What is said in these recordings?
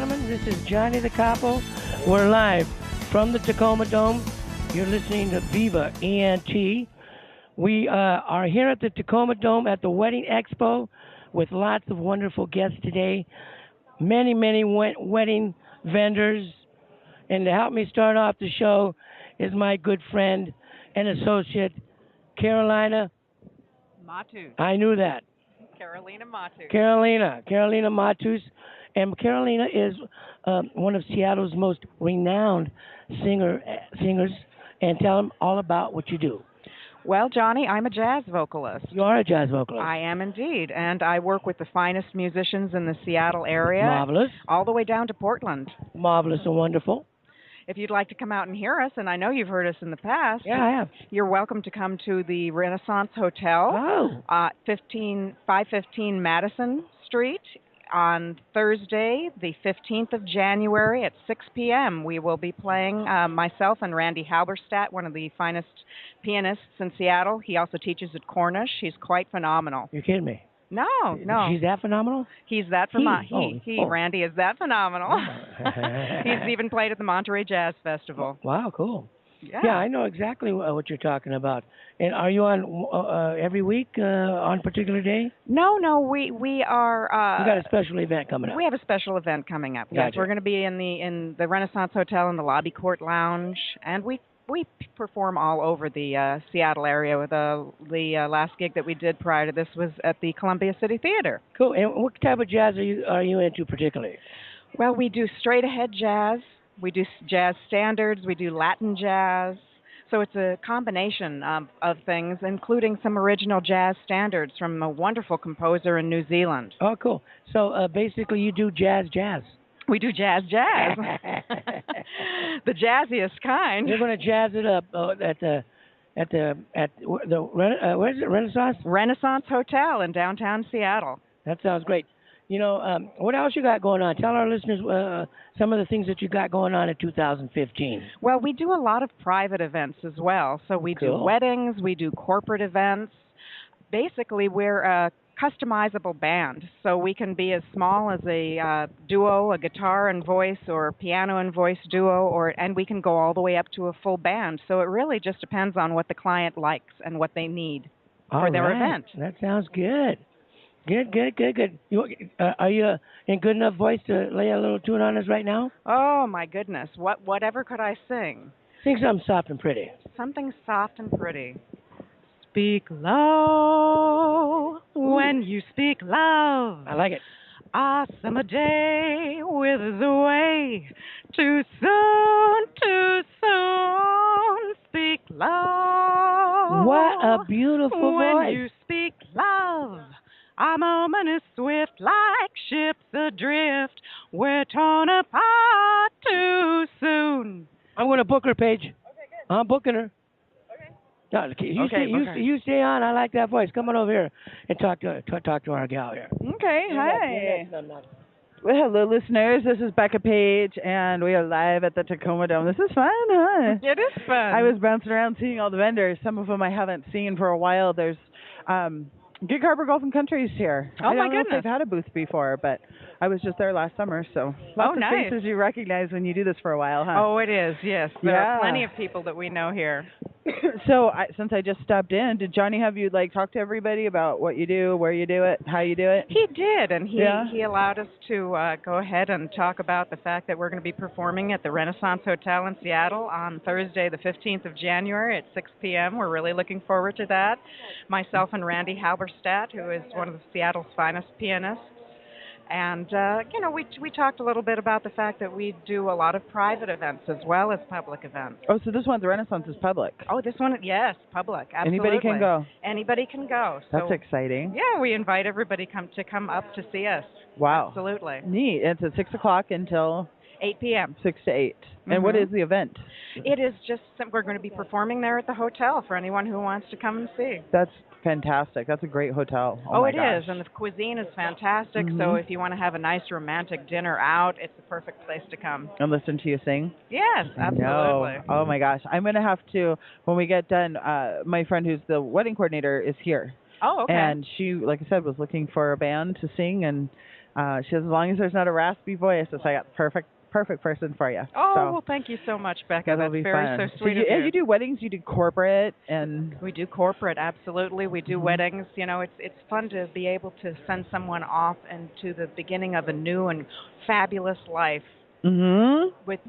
gentlemen, this is Johnny the Capo. We're live from the Tacoma Dome. You're listening to Viva ENT. We are here at the Tacoma Dome at the Wedding Expo with lots of wonderful guests today. Many wedding vendors. And to help me start off the show is my good friend and associate, Carolina. Matus. I knew that. Carolina Matus. Carolina Matus. And Carolina is one of Seattle's most renowned singers. And tell them all about what you do. Well, Johnny, I'm a jazz vocalist. You are a jazz vocalist. I am indeed, and I work with the finest musicians in the Seattle area. Marvelous. All the way down to Portland. Marvelous and wonderful. If you'd like to come out and hear us, and I know you've heard us in the past. Yeah, I have. You're welcome to come to the Renaissance Hotel. Oh. 515 Madison Street. On Thursday, the 15th of January at 6 p.m., we will be playing myself and Randy Halberstadt, one of the finest pianists in Seattle. He also teaches at Cornish. He's quite phenomenal. You're kidding me. No. She's that phenomenal? He's that phenomenal. Randy is that phenomenal. He's even played at the Monterey Jazz Festival. Wow, cool. Yeah, I know exactly what you're talking about. And are you on every week on a particular day? No, we are. You got a special event coming up. We have a special event coming up. Gotcha. Yes, we're going to be in the Renaissance Hotel in the Lobby Court Lounge, and we perform all over the Seattle area. With the last gig that we did prior to this was at the Columbia City Theater. Cool. And what type of jazz are you into particularly? Well, we do straight ahead jazz. We do jazz standards. We do Latin jazz. So it's a combination of things, including some original jazz standards from a wonderful composer in New Zealand. Oh, cool. So basically you do jazz. We do jazz. The jazziest kind. You're going to jazz it up at where is it, Renaissance? Renaissance Hotel in downtown Seattle. That sounds great. You know, what else you got going on? Tell our listeners some of the things that you got going on in 2015. Well, we do a lot of private events as well. So we do weddings, we do corporate events. Basically, we're a customizable band. So we can be as small as a duo, a guitar and voice, or piano and voice duo, and we can go all the way up to a full band. So it really just depends on what the client likes and what they need for their event. That sounds good. Good. Are you in good enough voice to lay a little tune on us right now? Oh, my goodness. Whatever could I sing? Sing something soft and pretty. Something soft and pretty. Speak low when you speak love. I like it. A summer day withers away. Too soon. Speak low. What a beautiful voice. When you speak love. Our moment is swift, like ships adrift. We're torn apart too soon. I'm going to book her, Paige. Okay, good. I'm booking her. Okay. No, you stay on. I like that voice. Come on over here and talk to our gal here. Okay, hi. Well, hello, listeners. This is Becka Page, and we are live at the Tacoma Dome. This is fun, huh? It is fun. I was bouncing around seeing all the vendors. Some of them I haven't seen for a while. There's Gig Harbor Golf and Country's here. Oh, I don't my know goodness. if they've had a booth before, but I was just there last summer, so lots of nice. faces you recognize when you do this for a while, huh? Oh, it is, yes. There are plenty of people that we know here. So, since I just stopped in, did Johnny have you, talk to everybody about what you do, where you do it, how you do it? He did, and he allowed us to go ahead and talk about the fact that we're going to be performing at the Renaissance Hotel in Seattle on Thursday, the 15th of January at 6 p.m. We're really looking forward to that. Myself and Randy Halberstadt, who is one of Seattle's finest pianists. And, we talked a little bit about the fact that we do a lot of private events as well as public events. Oh, so this one, the Renaissance, is public? Oh, this one, yes, public, absolutely. Anybody can go? Anybody can go. That's exciting. Yeah, we invite everybody to come up to see us. Wow. Absolutely. Neat. It's at 6 o'clock until? 8 p.m. 6 to 8. Mm-hmm. And what is the event? It is just, we're going to be performing there at the hotel for anyone who wants to come and see. That's fantastic. That's a great hotel. Oh, it is. And the cuisine is fantastic. Mm-hmm. So if you want to have a nice romantic dinner out, it's the perfect place to come. And listen to you sing? Yes, absolutely. No. Oh, my gosh. I'm going to have to, when we get done, my friend who's the wedding coordinator is here. Oh, okay. And she, like I said, was looking for a band to sing, and She says, as long as there's not a raspy voice, I got the perfect person for you. Oh, so, well, thank you so much, Becca. That'll That's be very fun. so sweet of you do weddings, you do corporate, and we do corporate, absolutely. We do weddings. You know, it's fun to be able to send someone off into the beginning of a new and fabulous life with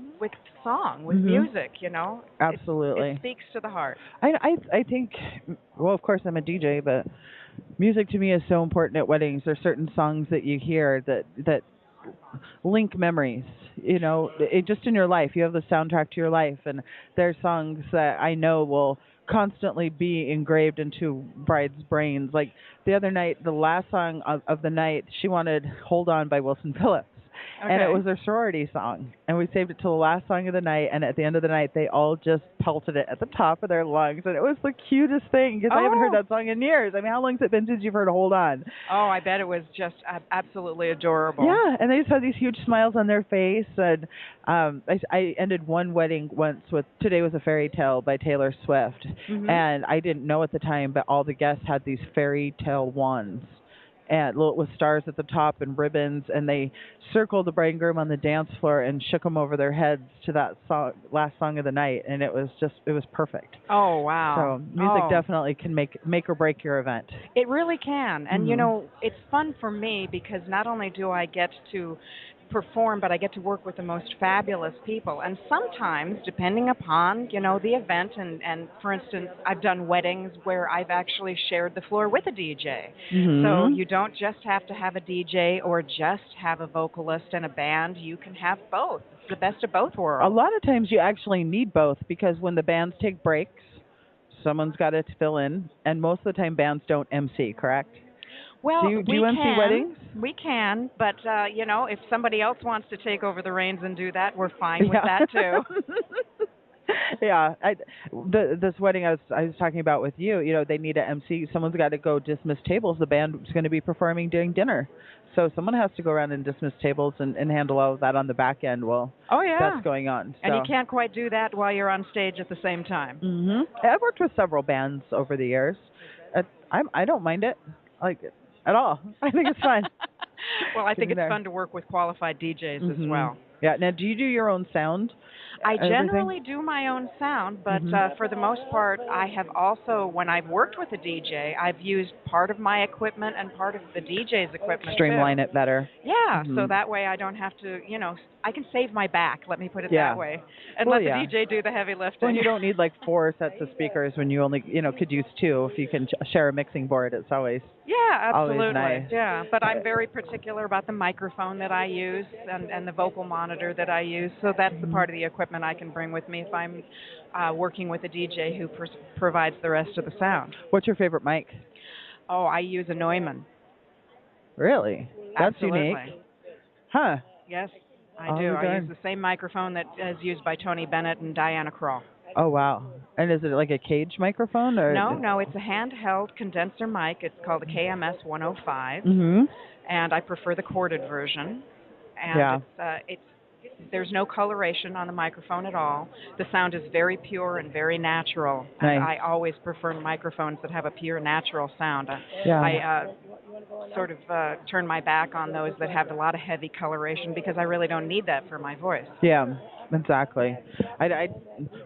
song, with music. You know, absolutely, it speaks to the heart. I think, well, of course I'm a DJ, but music to me is so important at weddings. There's certain songs that you hear that link memories. You know, just in your life, you have the soundtrack to your life, and there's songs that I know will constantly be engraved into brides' brains. Like the other night, the last song of the night, she wanted "Hold On" by Wilson Phillips. Okay. And it was their sorority song. And we saved it till the last song of the night. And at the end of the night, they all just pelted it at the top of their lungs. And it was the cutest thing because I haven't heard that song in years. I mean, how long has it been since you've heard Hold On? Oh, I bet it was just absolutely adorable. Yeah, and they just had these huge smiles on their face. And I ended one wedding once with Today Was a Fairy Tale by Taylor Swift. And I didn't know at the time, but all the guests had these fairy tale wands. And with stars at the top and ribbons, and they circled the bride and groom on the dance floor and shook them over their heads to that song, last song of the night, and it was perfect. Oh, wow. So music definitely can make or break your event. It really can, and you know, it's fun for me because not only do I get to perform, but I get to work with the most fabulous people. And sometimes, depending upon, you know, the event, and for instance, I've done weddings where I've actually shared the floor with a DJ. So you don't just have to have a DJ or just have a vocalist and a band. You can have both. It's the best of both worlds. A lot of times you actually need both because when the bands take breaks, someone's got to fill in, and most of the time bands don't MC, correct? Well, do you MC weddings? We can, but you know, if somebody else wants to take over the reins and do that, we're fine with that too. Yeah, this wedding I was talking about with you, you know, they need an MC. Someone's got to go dismiss tables. The band is going to be performing during dinner, so someone has to go around and dismiss tables and handle all of that on the back end while that's going on. So. And you can't quite do that while you're on stage at the same time. I've worked with several bands over the years. I don't mind it. Like at all. I think it's fun. Well, I think it's fun to work with qualified DJs as well. Yeah. Now, do you do your own sound? I generally do my own sound, but for the most part, I have also, when I've worked with a DJ, I've used part of my equipment and part of the DJ's equipment. Streamline it better. Yeah, so that way I don't have to, you know, I can save my back, let me put it that way, and let the DJ do the heavy lifting. Well, you don't need like 4 sets of speakers when you only, you know, could use 2. If you can share a mixing board, it's always absolutely. Always nice. Yeah, but I'm very particular about the microphone that I use and the vocal monitor that I use, so that's the part of the equipment I can bring with me if I'm working with a DJ who provides the rest of the sound. What's your favorite mic? Oh, I use a Neumann. Really? That's Absolutely. unique. Huh. Yes, I do. I use the same microphone that is used by Tony Bennett and Diana Krall. Oh, wow. And is it like a cage microphone? Or No, it's a handheld condenser mic. It's called a KMS 105. And I prefer the corded version. And there's no coloration on the microphone at all. The sound is very pure and very natural. Nice. And I always prefer microphones that have a pure, natural sound. I sort of turn my back on those that have a lot of heavy coloration because I really don't need that for my voice. Yeah, exactly.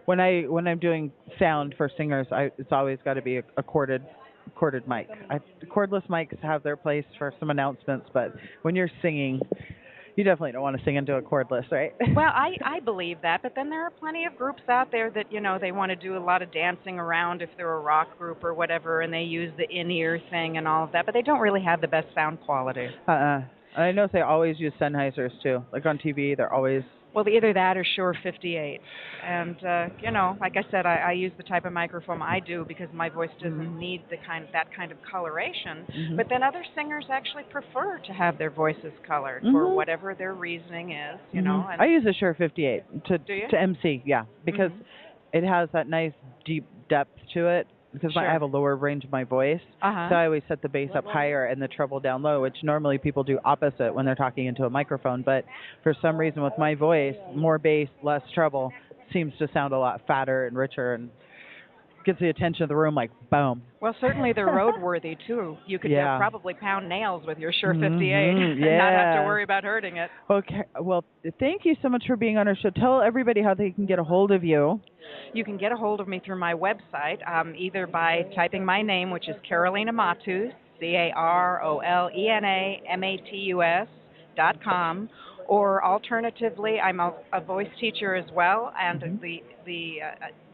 When I'm doing sound for singers, it's always got to be a corded mic. Cordless mics have their place for some announcements, but when you're singing, you definitely don't want to sing into a cordless, right? Well, I believe that, but then there are plenty of groups out there that, you know, they want to do a lot of dancing around if they're a rock group or whatever, and they use the in-ear thing and all of that, but they don't really have the best sound quality. I know they always use Sennheisers, too. Like on TV, they're always... Well, either that or Shure 58. And, you know, like I said, I use the type of microphone I do because my voice doesn't need that kind of coloration. But then other singers actually prefer to have their voices colored for whatever their reasoning is, you know. And I use a Shure 58 to MC, because it has that nice deep depth to it. Because I have a lower range of my voice, so I always set the bass up higher and the treble down low, which normally people do opposite when they're talking into a microphone. But for some reason with my voice, more bass, less treble seems to sound a lot fatter and richer. And gets the attention of the room like boom. Well, certainly they're roadworthy too. You could probably pound nails with your Sure 58 and not have to worry about hurting it. Okay. Well, thank you so much for being on our show. Tell everybody how they can get a hold of you. You can get a hold of me through my website, either by typing my name, which is Carolena Matus, CarolenaMatus.com, or alternatively, I'm a voice teacher as well, and the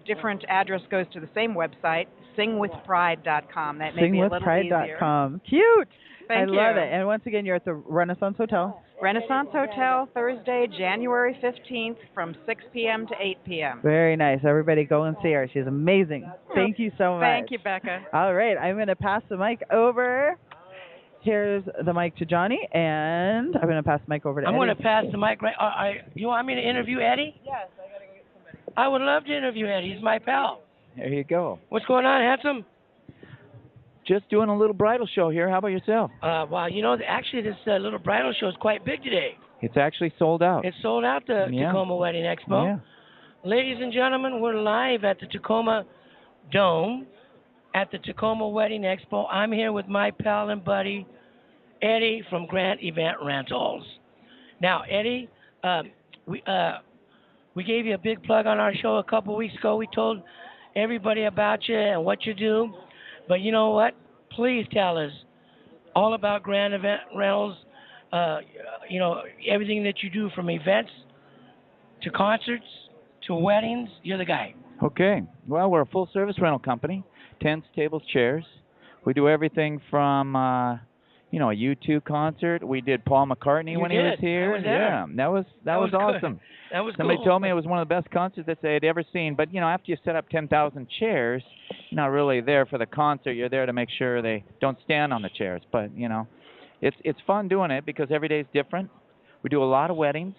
different address goes to the same website, singwithpride.com. That may be a little easier. Singwithpride.com. Cute. Thank you. I love it. And once again, you're at the Renaissance Hotel. Renaissance Hotel, Thursday, January 15th from 6 p.m. to 8 p.m. Very nice. Everybody go and see her. She's amazing. Thank you so much. Thank you, Becca. All right. I'm going to pass the mic over. Here's the mic to Johnny, and I'm going to pass the mic over to Eddie. I'm going to pass the mic right. You want me to interview Eddie? Yes, I got to go get somebody. I would love to interview Eddie. He's my pal. There you go. What's going on, handsome? Just doing a little bridal show here. How about yourself? Well, actually, this little bridal show is quite big today. It's actually sold out. It's sold out, the Tacoma Wedding Expo. Yeah. Ladies and gentlemen, we're live at the Tacoma Dome at the Tacoma Wedding Expo. I'm here with my pal and buddy, Eddie from Grant Event Rentals. Now, Eddie, we gave you a big plug on our show a couple weeks ago. We told everybody about you and what you do. But you know what? Please tell us all about Grant Event Rentals. Everything that you do from events to concerts to weddings. You're the guy. Okay. Well, we're a full-service rental company. Tents, tables, chairs. We do everything from, a U2 concert. We did Paul McCartney when he was here. That was awesome. That was Somebody cool. told me it was one of the best concerts that they had ever seen. But, after you set up 10,000 chairs, you're not really there for the concert. You're there to make sure they don't stand on the chairs. But, it's fun doing it because every day is different. We do a lot of weddings.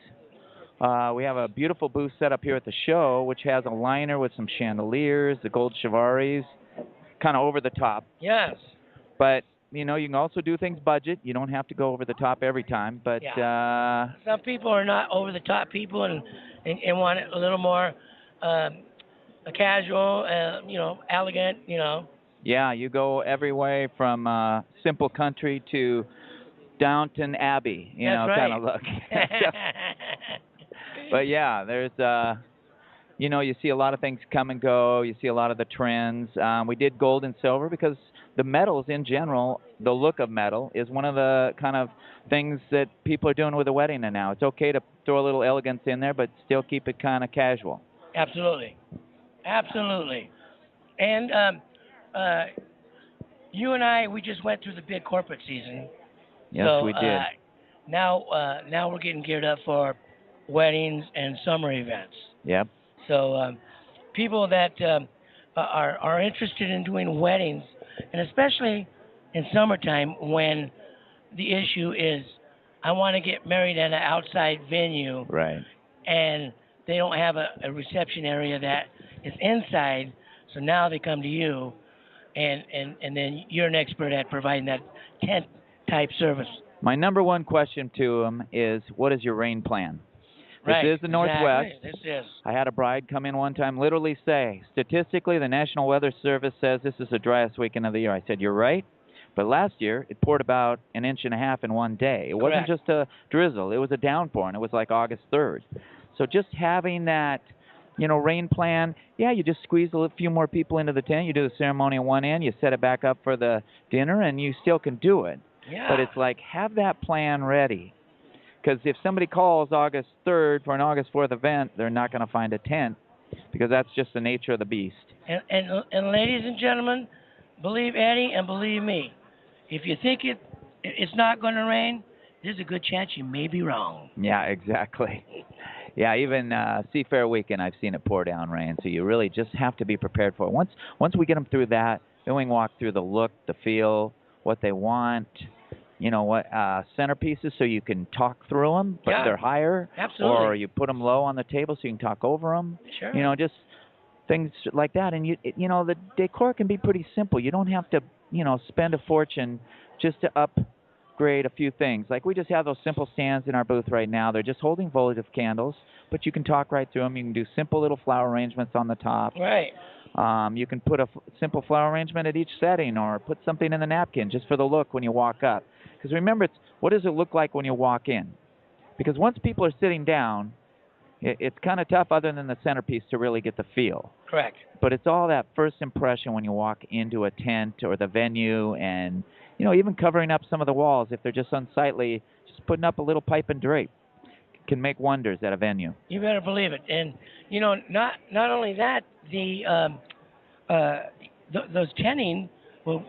We have a beautiful booth set up here at the show, which has a liner with some chandeliers, the gold chivaries, kind of over the top. Yes. But, you can also do things budget. You don't have to go over the top every time. But some people are not over the top people and want it a little more casual, elegant, Yeah, you go every way from simple country to Downton Abbey, kind of look. But yeah, there's you see a lot of things come and go. You see a lot of the trends. We did gold and silver because the metals in general, the look of metal is one of the kind of things that people are doing with a wedding now. It's okay to throw a little elegance in there, but still keep it kind of casual. Absolutely. And you and I, we just went through the big corporate season. Yes, so, we did. Now we're getting geared up for weddings and summer events. Yep. So people that are interested in doing weddings, and especially in summertime when the issue is I want to get married at an outside venue. Right. And they don't have a reception area that is inside, so now they come to you, and then you're an expert at providing that tent-type service. My number one question to them is, what is your rain plan? Right, This is the Northwest. Exactly. This is. I had a bride come in one time literally say, statistically, the National Weather Service says this is the driest weekend of the year. I said, you're right. But last year, it poured about 1.5 inches in one day. It wasn't just a drizzle. It was a downpour, and it was like August 3rd. So just having that, rain plan, you just squeeze a few more people into the tent. You do the ceremony on one end. You set it back up for the dinner, and you still can do it. Yeah. But it's like, have that plan ready. Because if somebody calls August 3rd for an August 4th event, they're not going to find a tent because that's just the nature of the beast. And ladies and gentlemen, believe Eddie and believe me, if you think it's not going to rain, there's a good chance you may be wrong. Yeah, exactly. Yeah, even Seafair Weekend, I've seen it pour down rain, so you really just have to be prepared for it. Once we get them through that, then we can walk through the look, the feel, what they want, centerpieces so you can talk through them, but they're higher. Absolutely. Or you put them low on the table so you can talk over them. Sure. Just things like that. And, the decor can be pretty simple. You don't have to, spend a fortune just to upgrade a few things. Like we just have those simple stands in our booth right now. They're just holding votive candles, but you can talk right through them. You can do simple little flower arrangements on the top. Right. You can put a simple flower arrangement at each setting, or put something in the napkin just for the look when you walk up. Because remember, what does it look like when you walk in? Because once people are sitting down, it's kind of tough other than the centerpiece to really get the feel. Correct. But it's all that first impression when you walk into a tent or the venue, and even covering up some of the walls if they're just unsightly. Just putting up a little pipe and drape can make wonders at a venue. You better believe it. And not only that, those tenting will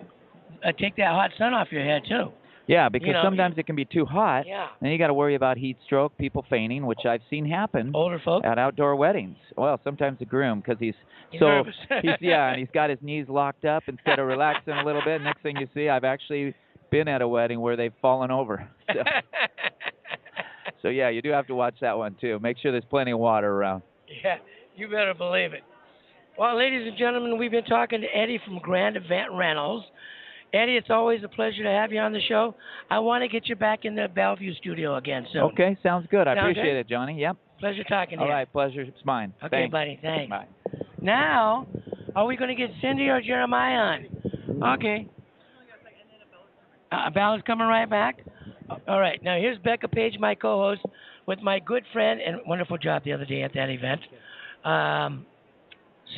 take that hot sun off your head too. Yeah, because sometimes it can be too hot. Yeah. Then you got to worry about heat stroke, people fainting, which I've seen happen. Older folk at outdoor weddings. Well, sometimes the groom, because he's nervous. and he's got his knees locked up instead of relaxing a little bit. Next thing you see, I've actually been at a wedding where they've fallen over. So yeah, you do have to watch that one too. Make sure there's plenty of water around. Yeah, you better believe it. Well, ladies and gentlemen, we've been talking to Eddie from Grand Event Rentals. Eddie, it's always a pleasure to have you on the show. I want to get you back in the Bellevue studio again soon. Okay, sounds good. I appreciate good? it, Johnny. Yep. Pleasure talking to you. All right, pleasure. It's mine. Okay, Thanks. buddy. Thanks. Bye. Now, are we going to get Cindy or Jeremiah on? Okay. Abella's coming right back. All right. Now, here's Becka Page, my co-host, with my good friend and wonderful job the other day at that event,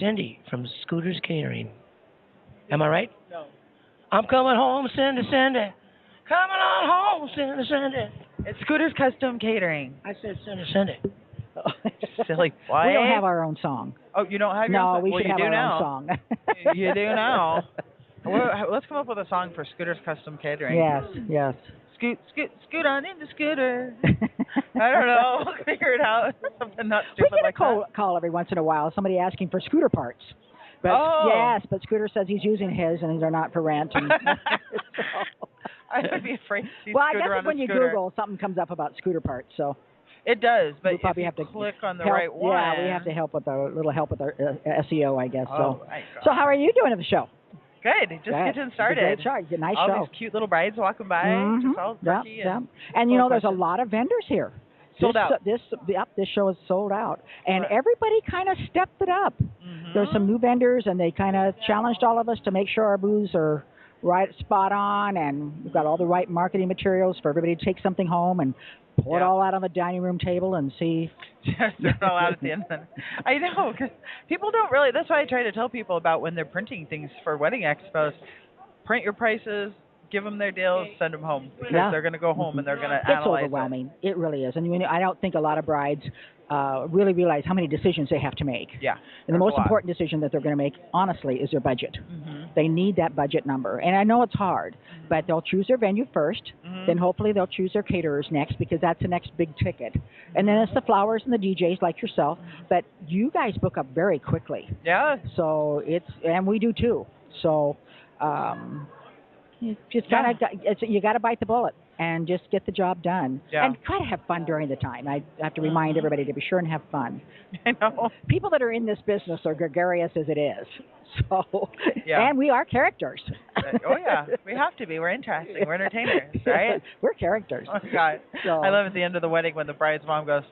Cindy from Scooter's Catering. Am I right? No. I'm coming home, Cindy, Cindy. Coming on home, Cindy, Cindy. It's Scooter's Custom Catering. I said Cindy, Cindy. Silly. What? We don't have our own song. Oh, you don't have your own song? No, we should have our own song. You do now. Well, let's come up with a song for Scooter's Custom Catering. Yes. Scoot on into Scooter. I don't know. We'll figure it out. Something not stupid we get like a call every once in a while. Somebody asking for scooter parts. But yes, but Scooter says he's using his and they're not for rent. And so. I would be afraid to see well, Scooter I on guess when you scooter. Google, something comes up about scooter parts. So it does, but we'll probably have to click on the help, right one. Yeah, we have to help with our help with our SEO, I guess. Oh, my God. So how are you doing at the show? Good. Just getting started. It's a great show. Nice all show. All these cute little brides walking by. Just all perky and you know, there's a lot of vendors here. Sold out. This show is sold out, and everybody kind of stepped it up. There's some new vendors, and they kind of challenged all of us to make sure our booths are right spot on, and we've got all the right marketing materials for everybody to take something home and pull it all out on the dining room table and see. Throw it all out at the end. I know, because people don't really. That's why I try to tell people about when they're printing things for wedding expos. Print your prices. Give them their deals, send them home, because they're going to go home and they're going to analyze. It's overwhelming. It really is. And I don't think a lot of brides really realize how many decisions they have to make. Yeah. And the most important decision that they're going to make, honestly, is their budget. They need that budget number. And I know it's hard, but they'll choose their venue first. Then hopefully they'll choose their caterers next, because that's the next big ticket. And then it's the flowers and the DJs like yourself. But you guys book up very quickly. Yeah. So and we do too. So, you just you got to bite the bullet and just get the job done. Yeah. And try to have fun during the time. I have to remind everybody to be sure and have fun. I know. People that are in this business are gregarious as it is. So, and we are characters. Oh, yeah. We have to be. We're interesting. We're entertainers, right? We're characters. Oh, God. So. I love at the end of the wedding when the bride's mom goes,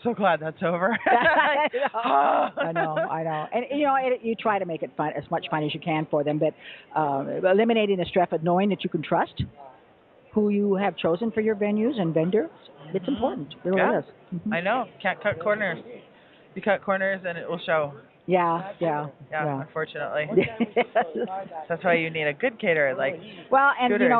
so glad that's over. I know. And, you try to make it fun, as much fun as you can for them, but eliminating the stress of knowing that you can trust who you have chosen for your venues and vendors, it's important. It really is. I know. Can't cut corners. You cut corners and it will show. Yeah. Unfortunately. That's why you need a good caterer. And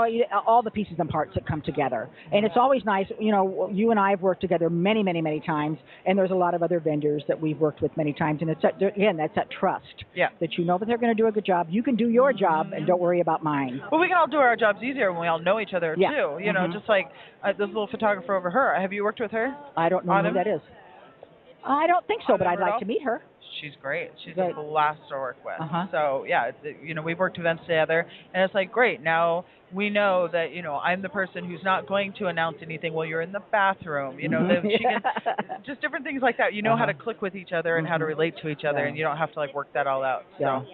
all the pieces and parts that come together. And it's always nice, you and I have worked together many, many, many times, and there's a lot of other vendors that we've worked with many times, and that's that trust. Yeah. That you know that they're going to do a good job. You can do your job and don't worry about mine. Well, we can all do our jobs easier when we all know each other too. Just like this little photographer over her. Have you worked with her? I don't know who that is. I don't think so, but I'd like to meet her. She's great. She's a blast to work with. So, we've worked events together, and it's like, great. Now we know that, I'm the person who's not going to announce anything while you're in the bathroom. She can, just different things like that. You know how to click with each other and how to relate to each other, and you don't have to, work that all out. So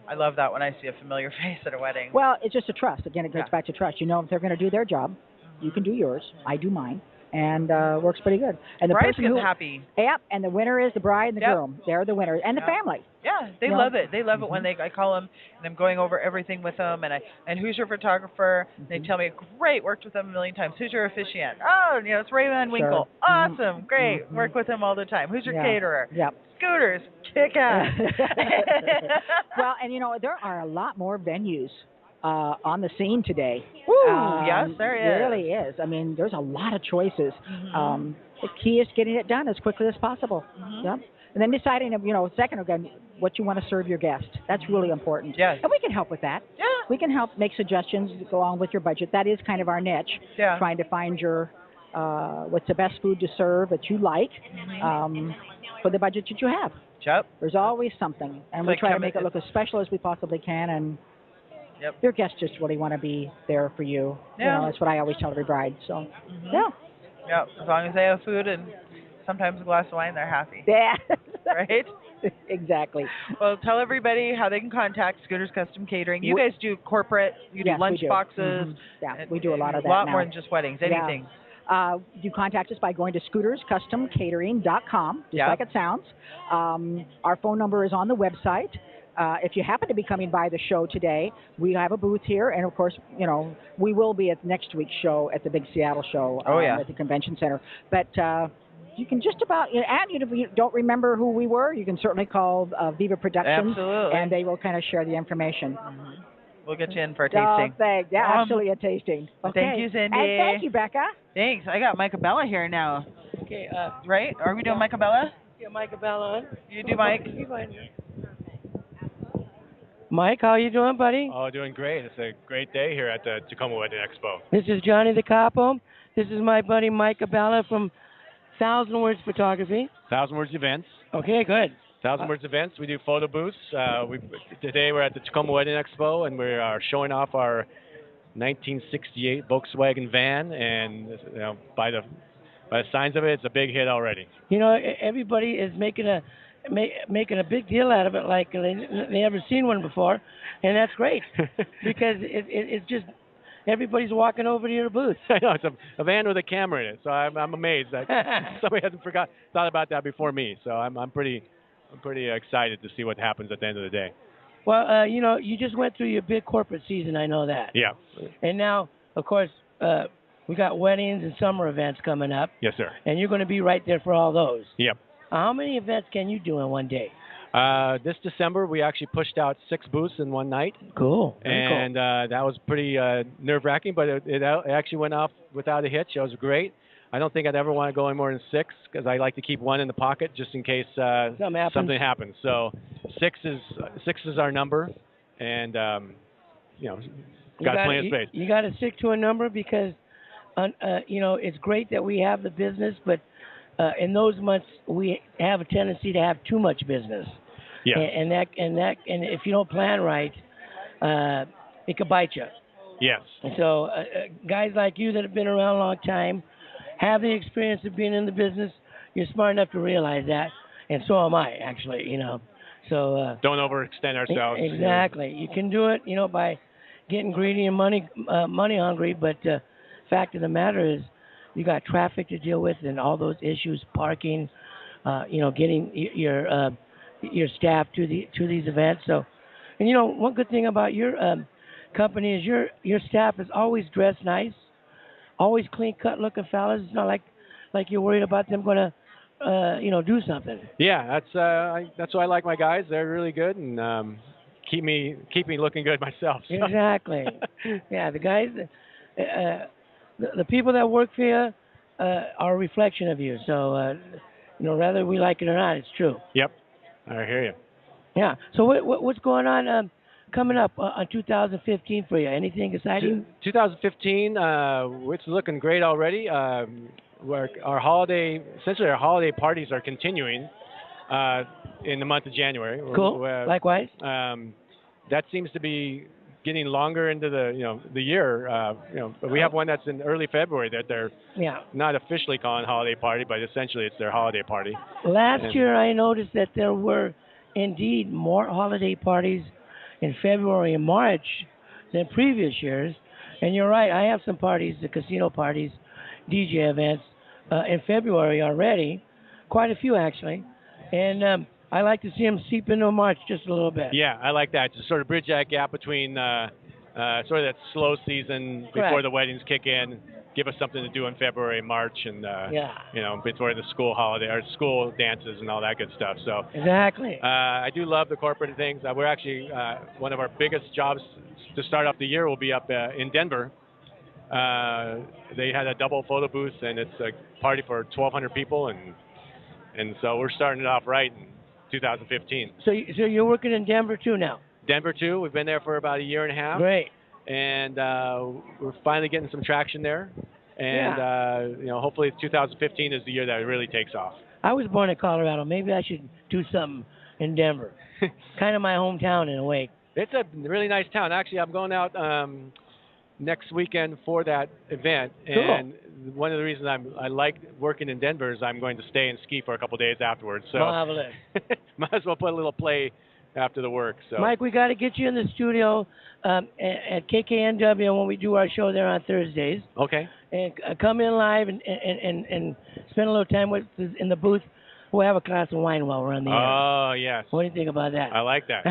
I love that when I see a familiar face at a wedding. Well, it's just a trust. Again, it goes back to trust. If they're going to do their job, you can do yours. I do mine. and works pretty good. And the Bride's person getting who, happy. Yep, and the winner is the bride and the Yep. groom. They're the winners, and the family. Yeah, they You know? love it. They love it when I call them and I'm going over everything with them, and who's your photographer? And they tell me, great, worked with them a million times. Who's your officiant? Oh, it's Ray Van Winkle. Sure. Awesome, great, work with him all the time. Who's your caterer? Yep. Scooters, kick ass. Well, and there are a lot more venues on the scene today. Woo, yes, there is. There really is. I mean, there's a lot of choices. The key is getting it done as quickly as possible. Yep. And then deciding, second again, what you want to serve your guest. That's really important. Yes. And we can help with that. Yeah. We can help make suggestions along with your budget. That is kind of our niche. Yeah. Trying to find your what's the best food to serve that you like for the budget that you have. Yep. There's always something, and we like try to make it look as special as we possibly can, and your guests just really want to be there for you. Yeah. That's what I always tell every bride. So, yeah. Yep. As long as they have food and sometimes a glass of wine, they're happy. Yeah. Right? Exactly. Well, tell everybody how they can contact Scooters Custom Catering. You guys do corporate, you do lunch we do. boxes. Yeah, we do a lot of that A lot now. more than just weddings, anything. You contact us by going to scooterscustomcatering.com, just like it sounds. Our phone number is on the website. If you happen to be coming by the show today, we have a booth here, and of course, we will be at next week's show at the big Seattle show at the convention center. But you can just about, and if you don't remember who we were, you can certainly call Viva Productions, Absolutely. and they will kind of share the information. We'll get you in for a tasting. Oh, thanks. Yeah, absolutely a tasting. Okay. Thank you, Cindy. And thank you, Becca. Thanks. I got Mike Abella here now. Okay, right? Are we doing Mike Abella? yeah, Mike Abella on. You do Mike. Mike, how you doing, buddy? Oh, doing great. It's a great day here at the Tacoma Wedding Expo. This is Johnny the Capo. This is my buddy Mike Abella from Thousand Words Photography. Thousand Words Events. Okay, good. Thousand Words Events. We do photo booths. Today we're at the Tacoma Wedding Expo, and we are showing off our 1968 Volkswagen van. And by the signs of it, it's a big hit already. Everybody is making a big deal out of it, like they never seen one before, and that's great because it's just everybody's walking over to your booth. I know, it's a van with a camera in it, so I'm amazed that somebody hasn't thought about that before me. So I'm pretty excited to see what happens at the end of the day. Well, you just went through your big corporate season. I know that. Yeah. And now, of course, we got weddings and summer events coming up. Yes, sir. And you're going to be right there for all those. Yep. How many events can you do in one day? This December, we actually pushed out 6 booths in one night. Cool. And that was pretty nerve-wracking, but it actually went off without a hitch. It was great. I don't think I'd ever want to go any more than 6 because I like to keep one in the pocket just in case something happens. So 6 is our number, and got plenty of space. You got to stick to a number because it's great that we have the business, but in those months we have a tendency to have too much business. Yeah. And if you don't plan right, it could bite you. Yes. So guys like you that have been around a long time, have the experience of being in the business, you're smart enough to realize that, and so am I, actually, So don't overextend ourselves. Exactly. You can do it, by getting greedy and money hungry, but fact of the matter is you got traffic to deal with and all those issues, parking, getting your staff to these events. So, and one good thing about your company is your staff is always dressed nice, always clean cut looking fellas. It's not like you're worried about them going to do something. Yeah, that's why I like my guys. They're really good and keep me looking good myself. So. Exactly. Yeah, the guys, the people that work for you are a reflection of you. So, whether we like it or not, it's true. Yep, I hear you. Yeah. So what's going on coming up on 2015 for you? Anything exciting? 2015, it's looking great already. Our holiday parties are continuing in the month of January. Cool. Likewise. That seems to be getting longer into the year. But we have one that's in early February that they're not officially calling holiday party, but essentially it's their holiday party. Last year I noticed that there were indeed more holiday parties in February and March than previous years. And you're right, I have some parties, the casino parties, DJ events, in February already, quite a few actually, and I like to see them seep into March just a little bit. Yeah, I like that. Just sort of bridge that gap between sort of that slow season before Correct. the weddings kick in. Give us something to do in February and March, and you know, before the school holiday or school dances and all that good stuff. So exactly. I do love the corporate things. We're actually one of our biggest jobs to start off the year will be up in Denver. They had a double photo booth, and it's a party for 1,200 people, and so we're starting it off right in 2015. So you're working in Denver too now? Denver too. We've been there for about a year and a half. Great. And we're finally getting some traction there, and you know, hopefully 2015 is the year that it really takes off. I was born in Colorado. Maybe I should do something in Denver. Kind of my hometown in a way. It's a really nice town. Actually, I'm going out next weekend for that event, and one of the reasons I like working in Denver is I'm going to stay and ski for a couple of days afterwards. So marvelous. Might as well put a little play after the work. So Mike, we got to get you in the studio at KKNW when we do our show there on Thursdays. Okay. And come in live and spend a little time with us in the booth. We'll have a glass of wine while we're on the air. Oh, yes. What do you think about that? I like that.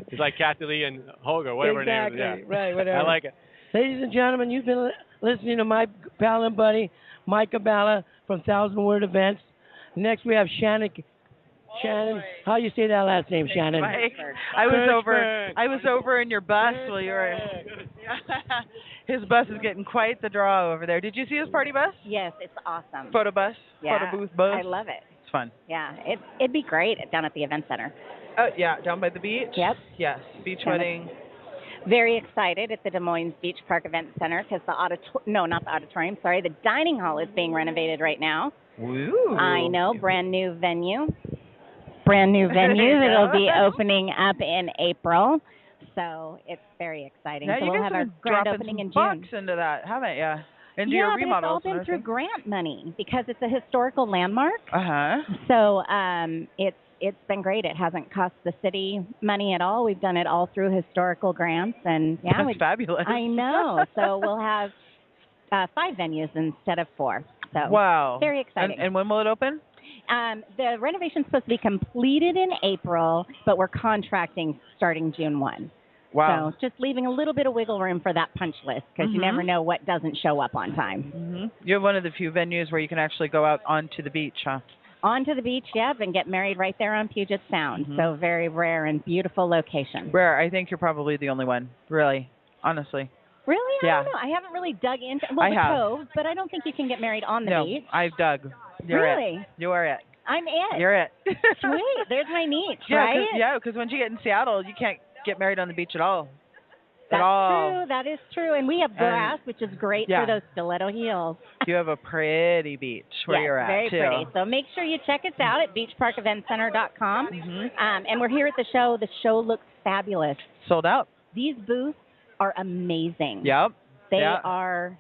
It's like Kathy Lee and Holger, whatever exactly. her name is. Yeah. Right, whatever. I like it. Ladies and gentlemen, you've been listening to my pal and buddy, Mike Abella from Thousand Word Events. Next, we have Shannon. Shannon, how you say that last name, Shannon? Mike. I was over in your bus while you were. His bus is getting quite the draw over there. Did you see his party bus? Yes, it's awesome. Photo bus? Yeah, photo booth bus? I love it. It's fun. Yeah, it'd be great down at the event center. Oh, yeah, down by the beach? Yep. Yes, beach wedding. Very excited at the Des Moines Beach Park Event Center because the dining hall is being renovated right now. Woo. I know, brand new venue. That'll be opening up in April. So it's very exciting. Yeah, so you we'll guys have our been grand dropping opening in some June. bucks into that, haven't you? Into your remodels. But it's all been through grant money because it's a historical landmark. Uh-huh. So it's been great. It hasn't cost the city money at all. We've done it all through historical grants, and that's fabulous. I know. So we'll have 5 venues instead of 4. So wow, very exciting. And when will it open? The renovation's supposed to be completed in April, but we're contracting starting June 1. Wow. So just leaving a little bit of wiggle room for that punch list because you never know what doesn't show up on time. Mm-hmm. You have one of the few venues where you can actually go out onto the beach, huh? Onto the beach, yep, and get married right there on Puget Sound. So very rare and beautiful location. Rare. I think you're probably the only one, really, honestly. Really? Yeah. I don't know. I haven't really dug into the Cove, but I don't think you can get married on the beach. I've dug. You're really? It. You are it. I'm it. You're it. Sweet. There's my niche, right? Because once you get in Seattle, you can't get married on the beach at all. That's true. That is true. And we have grass, which is great for those stiletto heels. You have a pretty beach where you're at, very pretty. So make sure you check us out at beachparkeventcenter.com. And we're here at the show. The show looks fabulous. Sold out. These booths are amazing. Yep. They are,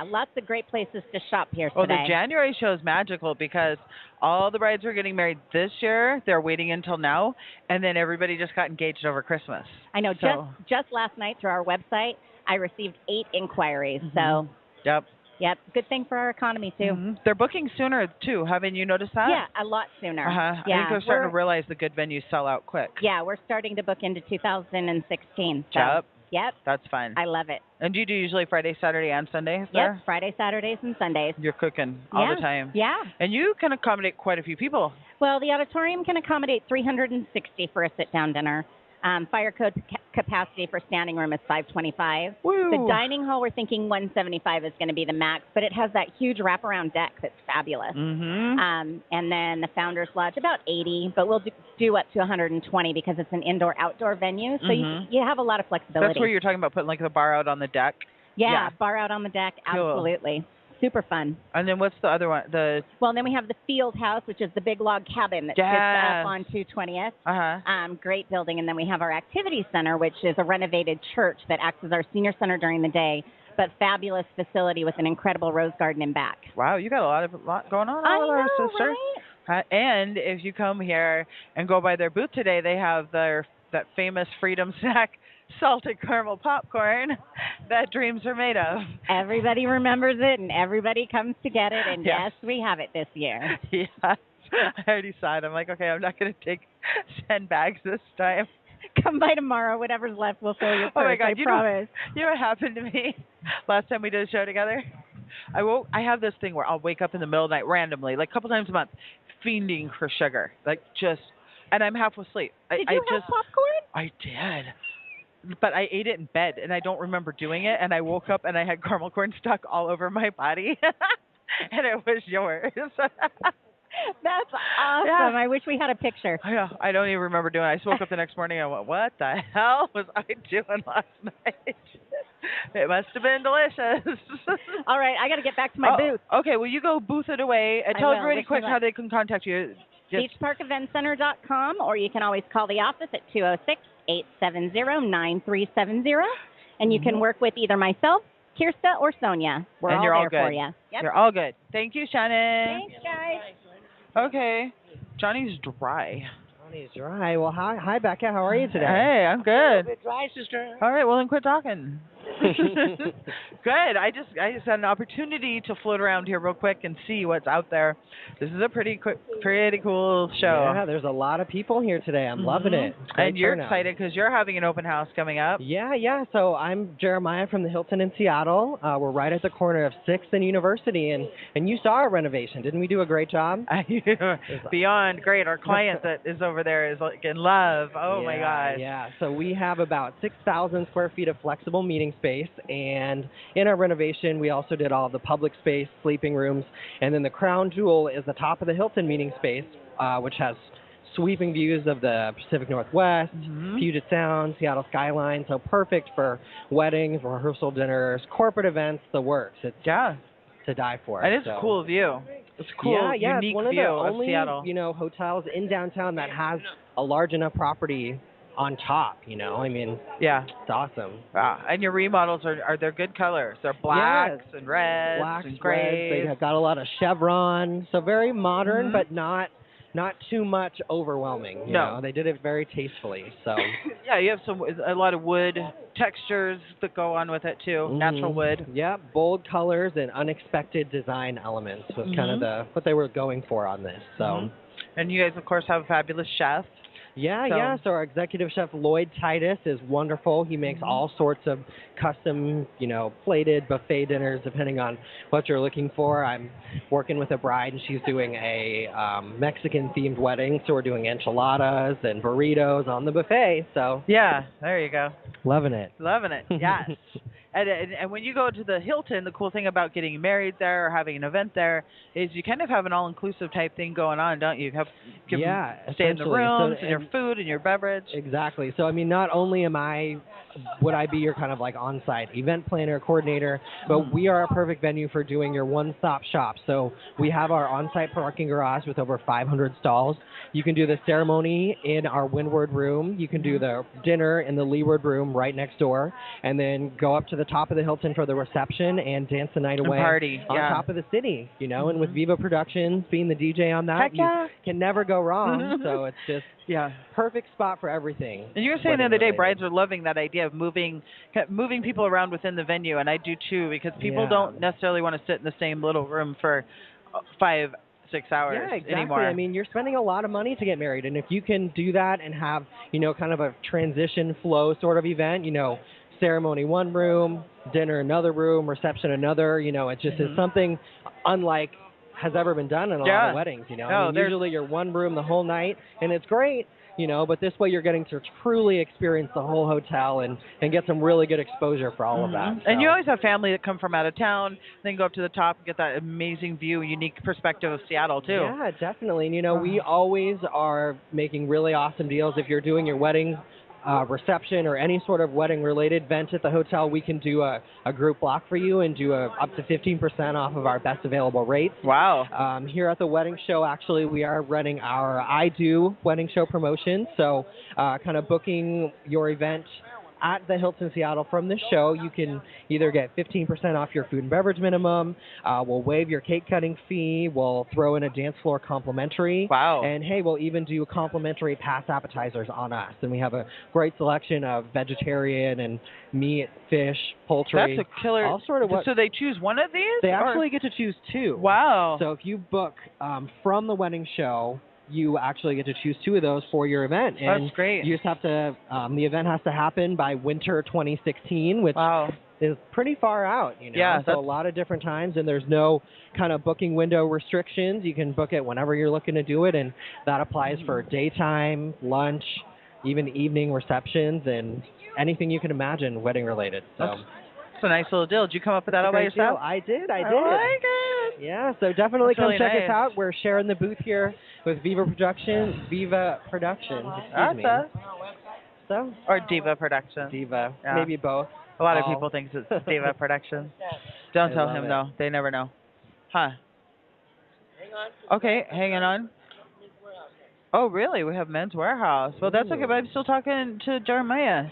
lots of great places to shop here today. Oh, the January show is magical because all the brides were getting married this year. They're waiting until now. And then everybody just got engaged over Christmas. I know. So, just last night through our website, I received 8 inquiries. So, Yep. Good thing for our economy, too. They're booking sooner, too. Haven't you noticed that? Yeah, a lot sooner. I think they're starting to realize the good venues sell out quick. Yeah, we're starting to book into 2016. So. Yep. That's fine. I love it. And do you do usually Friday, Saturday, and Sundays there? Yep, Friday, Saturdays, and Sundays. You're cooking all the time. Yeah. And you can accommodate quite a few people. Well, the auditorium can accommodate 360 for a sit-down dinner. Fire code capacity for standing room is 525. Woo. The dining hall, we're thinking 175 is going to be the max, but it has that huge wraparound deck that's fabulous. And then the Founders Lodge, about 80, but we'll do up to 120 because it's an indoor-outdoor venue, so you have a lot of flexibility. That's where you're talking about putting like the bar out on the deck? Yeah, bar out on the deck, cool. Absolutely. Super fun. And then what's the other one? Well, then we have the Field House, which is the big log cabin that sits up on 220th. Great building. And then we have our Activity Center, which is a renovated church that acts as our senior center during the day, but fabulous facility with an incredible rose garden in back. Wow, you got a lot going on. I know, sister. Right? And if you come here and go by their booth today, they have that famous Freedom Snack salted caramel popcorn that dreams are made of. Everybody remembers it, and everybody comes to get it, and yes, we have it this year. Yes. I already saw it. I'm like, okay, I'm not going to take 10 bags this time. Come by tomorrow. Whatever's left, we'll fill your purse. Oh, my God. I promise. You know what happened to me last time we did a show together? I have this thing where I'll wake up in the middle of the night randomly, like a couple times a month, fiending for sugar. And I'm half asleep. Did you have popcorn? I did. But I ate it in bed, and I don't remember doing it. And I woke up, and I had caramel corn stuck all over my body. And it was yours. That's awesome. Yeah. I wish we had a picture. Yeah, I don't even remember doing it. I just woke up the next morning and went, what the hell was I doing last night? It must have been delicious. All right, I got to get back to my booth. Okay, well, you go booth it away. And tell everybody quick how they can contact you. BeachParkEventCenter.com, or you can always call the office at 206-870-9370. And you can work with either myself, Kirsta, or Sonia. We're all there for you. Yep. You're all good. Thank you, Shannon. Thanks, guys. Okay. Johnny's dry. Johnny's dry. Well, hi, Becka. How are you today? Hey, I'm good. A bit dry, sister. All right, well, then quit talking. Good. I just had an opportunity to float around here real quick and see what's out there. This is a pretty cool show. Yeah, there's a lot of people here today. I'm loving it. And you're excited because you're having an open house coming up. Yeah. So I'm Jeremiah from the Hilton in Seattle. We're right at the corner of 6th and University, and you saw our renovation. Didn't we do a great job? Beyond great. Our client that is over there is like in love. Oh, my gosh. Yeah. So we have about 6,000 square feet of flexible meeting space, and in our renovation we also did all the public space, sleeping rooms, and then the crown jewel is the top of the Hilton meeting space, which has sweeping views of the Pacific Northwest, Puget Sound, Seattle skyline, so perfect for weddings, rehearsal dinners, corporate events, the works. It's to die for. And it's a cool view. It's a cool, unique it's one view of the of only, Seattle. Hotels in downtown that has a large enough property on top, I mean, it's awesome. And your remodels are they're good colors. They're blacks and reds and grays. They have got a lot of chevron, so very modern, but not too much overwhelming. You know? They did it very tastefully. So you have a lot of wood textures that go on with it too. Natural wood. Yeah, bold colors and unexpected design elements was kind of what they were going for on this. So, and you guys of course have a fabulous chef. So our executive chef, Lloyd Titus, is wonderful. He makes all sorts of custom, plated buffet dinners depending on what you're looking for. I'm working with a bride, and she's doing a Mexican-themed wedding, so we're doing enchiladas and burritos on the buffet. So there you go. Loving it. Yes. And when you go to the Hilton, the cool thing about getting married there or having an event there is you kind of have an all-inclusive type thing going on, don't you? Stay in the rooms and your food and your beverage. Exactly. So, I mean, not only would I be your kind of like on-site event planner, coordinator, but we are a perfect venue for doing your one-stop shop. So we have our on-site parking garage with over 500 stalls. You can do the ceremony in our windward room. You can do the dinner in the leeward room right next door, and then go up to the top of the Hilton for the reception and dance the night away on top of the city, and with Viva Productions being the DJ on that, you can never go wrong. So it's just perfect spot for everything. And you were saying the other day, brides are loving that idea of moving people around within the venue, and I do too, because people don't necessarily want to sit in the same little room for 5-6 hours anymore. I mean, you're spending a lot of money to get married, and if you can do that and have, kind of a transition flow sort of event, ceremony one room, dinner another room, reception another, it just is something unlike has ever been done in a lot of weddings, I mean, usually you're one room the whole night, and it's great, but this way you're getting to truly experience the whole hotel and get some really good exposure for all of that. So. And you always have family that come from out of town, then go up to the top and get that amazing view, unique perspective of Seattle, too. Yeah, definitely. And, we always are making really awesome deals. If you're doing your wedding reception or any sort of wedding-related event at the hotel, we can do a group block for you and do up to 15% off of our best available rates. Wow. Here at the wedding show, actually, we are running our I Do wedding show promotion. So kind of booking your event at the Hilton Seattle from the show, you can either get 15% off your food and beverage minimum. We'll waive your cake cutting fee. We'll throw in a dance floor complimentary. Wow. And, hey, we'll even do complimentary past appetizers on us. And we have a great selection of vegetarian and meat, fish, poultry. That's a killer. All sort of what, so they choose one of these? they actually get to choose two. Wow. So if you book from the wedding show, you actually get to choose two of those for your event. And that's great. You just have to, the event has to happen by winter 2016, which is pretty far out, you know. Yeah, so a lot of different times, and there's no kind of booking window restrictions. You can book it whenever you're looking to do it, and that applies for daytime, lunch, even evening receptions, and anything you can imagine wedding related. So that's a nice little deal. Did you come up with that all by yourself? I did. I like it. Yeah, so definitely That's come really check nice. us out. We're sharing the booth here with Viva Productions. Excuse me. So, or Diva Productions. Diva, Yeah. maybe both. A lot of All. people think it's Diva Productions. Don't I tell love him it. though. They never know. Huh? Hang on. Okay, hanging on. Oh, really? We have Men's Warehouse. Well, that's okay, but I'm still talking to Jeremiah.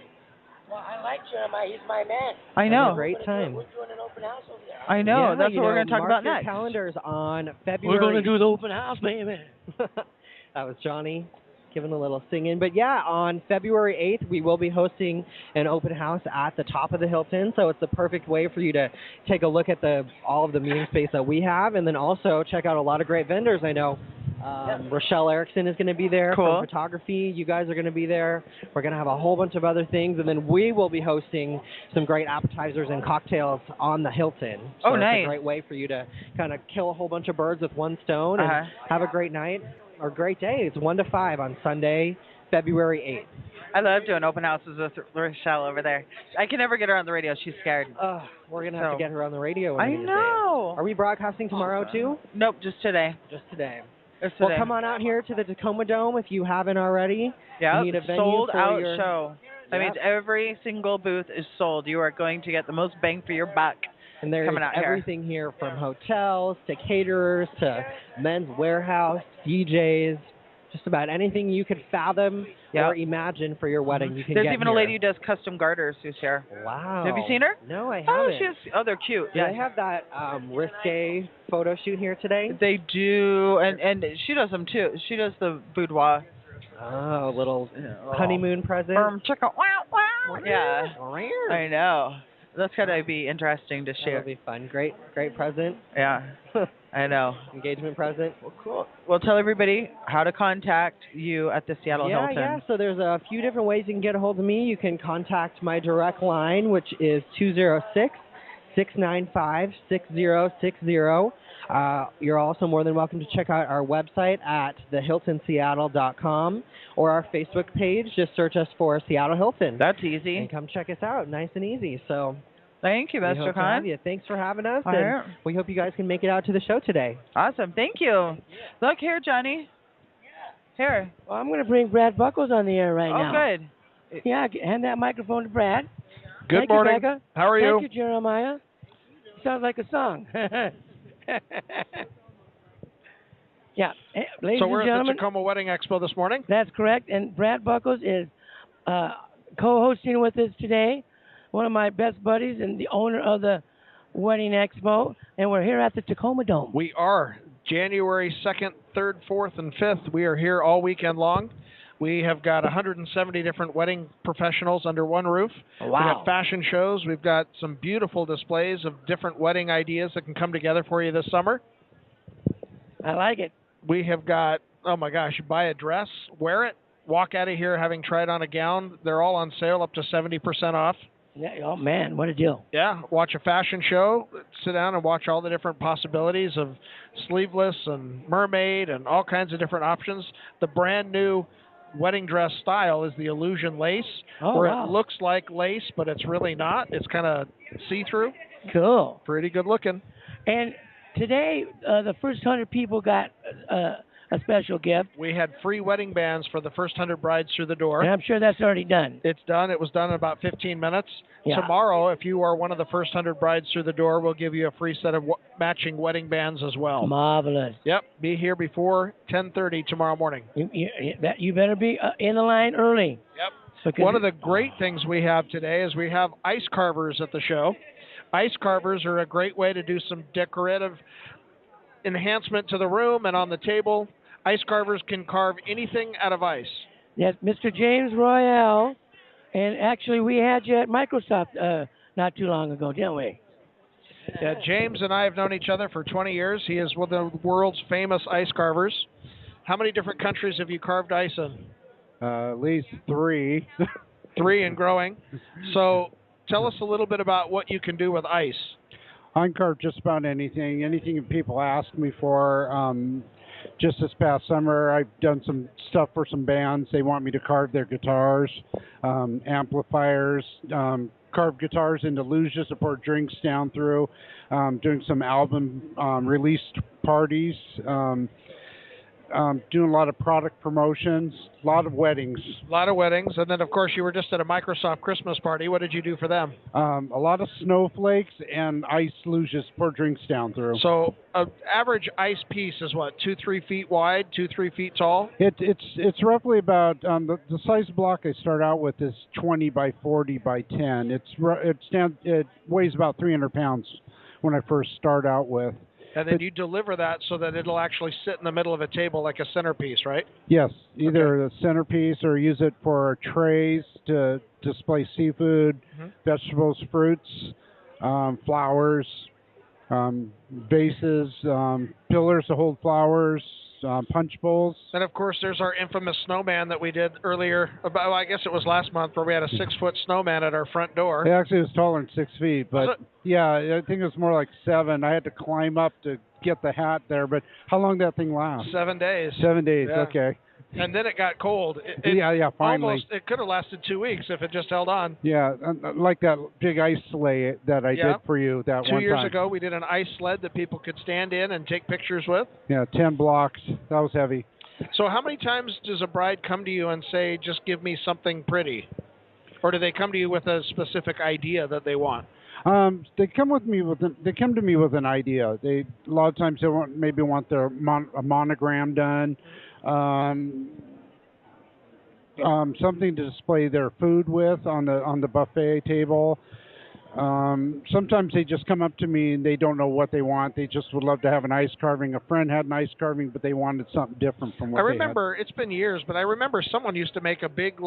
Well, I like Jeremiah. He's my man. I know. Have a great time. We're doing an open house over there. I know. Yeah, that's you what we're know, going to talk mark about your next. calendars on February. We're going to do the open house, baby. That was Johnny giving a little singing. But yeah, on February 8th, we will be hosting an open house at the top of the Hilton. So it's the perfect way for you to take a look at all of the meeting space that we have, and then also check out a lot of great vendors. I know Rochelle Erickson is going to be there Cool. from photography. You guys are going to be there. We're going to have a whole bunch of other things, and then we will be hosting some great appetizers and cocktails on the Hilton. So Oh, it's nice. a great way for you to kind of kill a whole bunch of birds with one stone and have a great night or great day. It's 1 to 5 on Sunday, February 8th. I love doing open houses with Rochelle over there. I can never get her on the radio. She's scared. We're going to have to get her on the radio. I know. Are we broadcasting tomorrow too? Nope, just today. Just today. Just Well, today. come on out here to the Tacoma Dome if you haven't already. Yeah, We need a venue sold for out your show. That Yep. means every single booth is sold. You are going to get the most bang for your buck. And there's coming out everything here from hotels to caterers to Men's Warehouse, DJs, just about anything you could fathom or imagine for your wedding. You can There's get even here. a lady who does custom garters who's here. Wow. Have you seen her? No, I Oh, haven't. they're cute. Do they have that risque photo shoot here today? They do, and she does them too. She does the boudoir. Oh, a little honeymoon present. Check out. Wow. Yeah. I know. That's gotta be interesting to That'll share. be fun. Great present. Yeah. I know. Engagement present. Well, cool. Well, tell everybody how to contact you at the Seattle Hilton. Yeah. So there's a few different ways you can get a hold of me. You can contact my direct line, which is 206-695-6060. You're also more than welcome to check out our website at thehiltonseattle.com or our Facebook page. Just search us for Seattle Hilton. That's easy. And come check us out. Nice and easy. So thank you, we Mr. hope to Khan. have you. Thanks for having us. All And right. we hope you guys can make it out to the show today. Awesome. Thank you. Look here, Johnny. Here. Well, I'm going to bring Brad Buckles on the air right now. Oh, good. Yeah, hand that microphone to Brad. Good Thank morning. You, Becka. How are you? Thank you, Jeremiah. Sounds like a song. Yeah. Hey, ladies So we're and at the gentlemen, Tacoma Wedding Expo this morning. that's correct. And Brad Buckles is co-hosting with us today. One of my best buddies and the owner of the Wedding Expo. And we're here at the Tacoma Dome. We are January 2nd, 3rd, 4th, and 5th. We are here all weekend long. We have got 170 different wedding professionals under one roof. Wow. We've got fashion shows. We've got some beautiful displays of different wedding ideas that can come together for you this summer. I like it. We have got, oh my gosh, you buy a dress, wear it, walk out of here having tried on a gown. They're all on sale up to 70% off. Yeah, oh, man, what a deal. Yeah, watch a fashion show, sit down and watch all the different possibilities of sleeveless and mermaid and all kinds of different options. The brand new wedding dress style is the illusion lace, where wow. it looks like lace, but it's really not. It's kind of see-through. Cool. Pretty good looking. And today, the first 100 people got a special gift. We had free wedding bands for the first 100 brides through the door. And I'm sure that's already done. It's done. It was done in about 15 minutes. Yeah. Tomorrow, if you are one of the first 100 brides through the door, we'll give you a free set of matching wedding bands as well. Marvelous. Yep. Be here before 10:30 tomorrow morning. You better be in the line early. Yep. One of the great things we have today is we have ice carvers at the show. Ice carvers are a great way to do some decorative enhancement to the room and on the table. Ice carvers can carve anything out of ice. Yes, Mr. James Royale, and actually we had you at Microsoft not too long ago, didn't we? Yeah, James and I have known each other for 20 years. He is one of the world's famous ice carvers. How many different countries have you carved ice in? At least 3. 3 and growing. So tell us a little bit about what you can do with ice. I can carve just about anything people ask me for. Just this past summer, I've done some stuff for some bands. They want me to carve their guitars, amplifiers, carve guitars into luges to pour drinks down through, doing some album release parties, doing a lot of product promotions, a lot of weddings. A lot of weddings. And then, of course, you were just at a Microsoft Christmas party. What did you do for them? A lot of snowflakes and ice luges pour drinks down through. So an average ice piece is what, 2-3 feet wide, 2-3 feet tall? It's roughly about, the size block I start out with is 20 by 40 by 10. It weighs about 300 pounds when I first start out with. And then you deliver that so that it'll actually sit in the middle of a table like a centerpiece, right? Yes, either the centerpiece or use it for trays to display seafood, vegetables, fruits, flowers, vases, pillars to hold flowers, punch bowls. And, of course, there's our infamous snowman that we did earlier, I guess it was last month, where we had a 6-foot snowman at our front door. It actually was taller than 6 feet, but yeah, I think it was more like 7. I had to climb up to get the hat there, but how long did that thing last? 7 days. 7 days, Yeah. okay. And then it got cold. Yeah, finally. It could have lasted 2 weeks if it just held on. Yeah, like that big ice sleigh that I did for you that one time. 2 years ago, we did an ice sled that people could stand in and take pictures with. Yeah, 10 blocks. That was heavy. So how many times does a bride come to you and say, just give me something pretty? Or do they come to you with a specific idea that they want? They come to me with an idea. A lot of times they want their a monogram done, something to display their food with on the buffet table. Sometimes they just come up to me and they don't know what they want. They just would love to have an ice carving. A friend had an ice carving, but they wanted something different from what they had. I remember, it's been years, but I remember someone used to make a big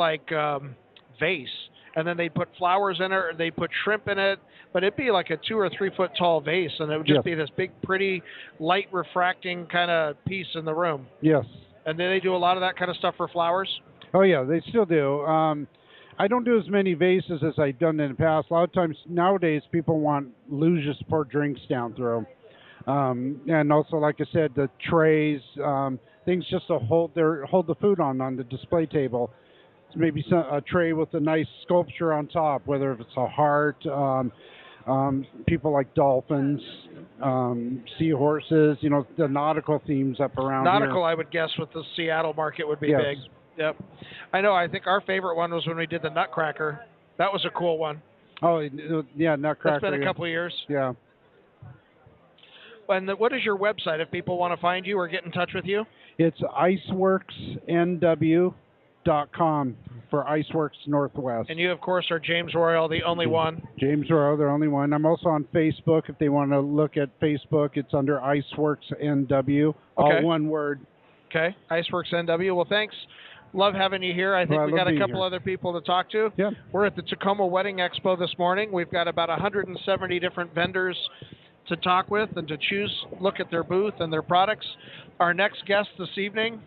vase. And then they'd put flowers in it, or they'd put shrimp in it, but it'd be like a 2 or 3 foot tall vase, and it would just be this big, pretty, light refracting kind of piece in the room. Yes. And then they do a lot of that kind of stuff for flowers? Oh, yeah, they still do. I don't do as many vases as I've done in the past. A lot of times nowadays people want luges to pour drinks down through. And also, like I said, the trays, things just to hold the food on the display table. Maybe a tray with a nice sculpture on top, whether if it's a heart, people like dolphins, seahorses, the nautical themes up around Nautical, here. I would guess, with the Seattle market would be big. Yep. I know. I think our favorite one was when we did the Nutcracker. That was a cool one. Oh, yeah, Nutcracker. That's been a couple of years. Yeah. And what is your website if people want to find you or get in touch with you? It's iceworksnw.com for Iceworks Northwest. And you, of course, are James Royale, the only one. James Royale, the only one. I'm also on Facebook. If they want to look at Facebook, it's under Iceworks NW, all one word. Okay, Iceworks NW. Well, thanks. Love having you here. I think we got a couple other people to talk to. Yeah. We're at the Tacoma Wedding Expo this morning. We've got about 170 different vendors to talk with and to look at their booth and their products. Our next guest this evening,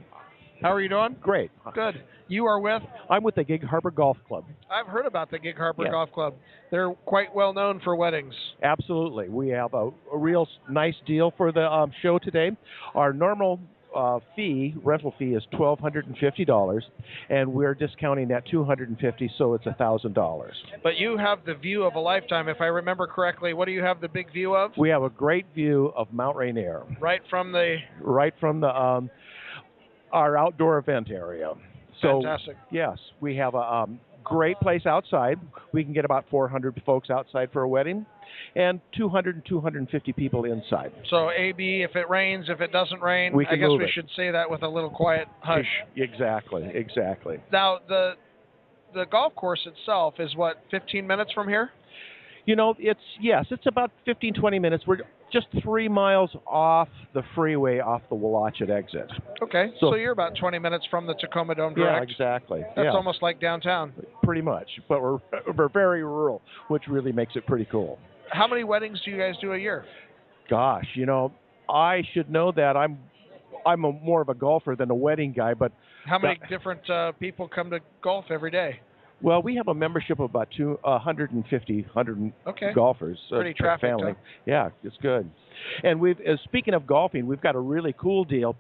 how are you doing? Great. Good. You are with? I'm with the Gig Harbor Golf Club. I've heard about the Gig Harbor Golf Club. They're quite well known for weddings. Absolutely. We have a real nice deal for the show today. Our normal rental fee is $1,250, and we're discounting that $250, so it's $1,000. But you have the view of a lifetime, if I remember correctly. What do you have the big view of? We have a great view of Mount Rainier. Right from the our outdoor event area. So, fantastic. Yes, we have a great place outside. We can get about 400 folks outside for a wedding, and 200 and 250 people inside. So AB, if it rains, if it doesn't rain, I guess we should say that with a little quiet hush. Exactly. Now, the golf course itself is what, 15 minutes from here? You know, it's about 15, 20 minutes. We're just 3 miles off the freeway, off the Willachet exit. Okay, so you're about 20 minutes from the Tacoma Dome direct. Yeah, exactly. That's almost like downtown. Pretty much, but we're very rural, which really makes it pretty cool. How many weddings do you guys do a year? Gosh, you know, I should know that. I'm more of a golfer than a wedding guy, but how many different people come to golf every day? Well, we have a membership of about 150 golfers. Pretty trafficked, family. Huh? Yeah, it's good. And speaking of golfing, we've got a really cool deal.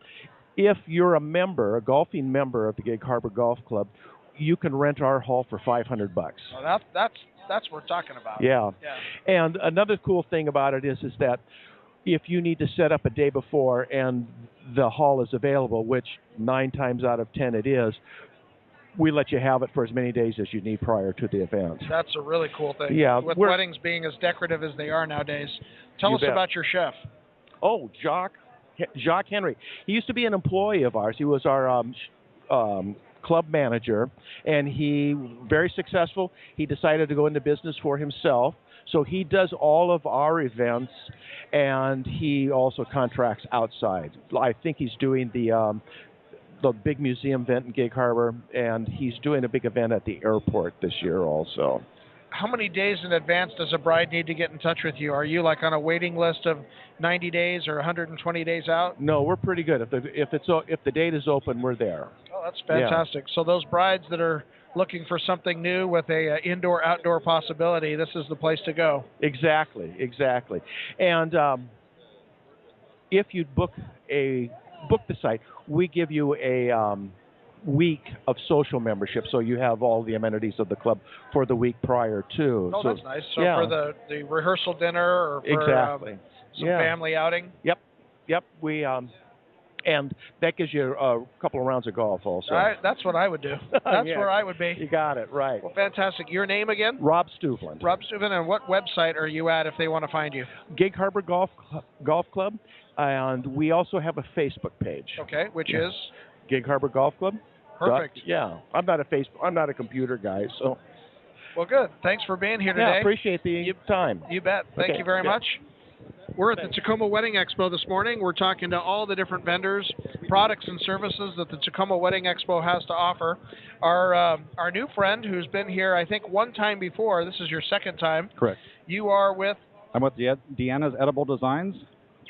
If you're a golfing member of the Gig Harbor Golf Club, you can rent our hall for $500. Well, that's what we're talking about. Yeah. And another cool thing about it is that if you need to set up a day before and the hall is available, which 9 times out of 10 it is, we let you have it for as many days as you need prior to the event. That's a really cool thing. Yeah, with weddings being as decorative as they are nowadays. Tell us about your chef. Oh, Jacques Henry. He used to be an employee of ours. He was our club manager, and he very successful. He decided to go into business for himself. So he does all of our events, and he also contracts outside. I think he's doing the big museum event in Gig Harbor, and he's doing a big event at the airport this year also. How many days in advance does a bride need to get in touch with you? Are you like on a waiting list of 90 days or 120 days out? No, we're pretty good. If the date is open, we're there. Oh, that's fantastic. Yeah. So those brides that are looking for something new with a indoor-outdoor possibility, this is the place to go. Exactly. And if you book the site, we give you a week of social membership, so you have all the amenities of the club for the week prior to. Oh, that's nice. So for the rehearsal dinner or for some family outing? Yep. We and that gives you a couple of rounds of golf also. That's what I would do. That's where I would be. You got it, right. Well, fantastic. Your name again? Rob Stuvland. Rob Stuvland, and what website are you at if they want to find you? Gig Harbor Golf Club, and we also have a Facebook page. Okay, which is? Gig Harbor Golf Club. Perfect. I'm not a computer guy, so. Well, good. Thanks for being here today. Yeah, appreciate the time. You bet. Thank you very much. We're at the Tacoma Wedding Expo this morning. We're talking to all the different vendors, products, and services that the Tacoma Wedding Expo has to offer. Our new friend who's been here, I think, one time before. This is your second time. Correct. You are with? I'm with Deanna's Edible Designs,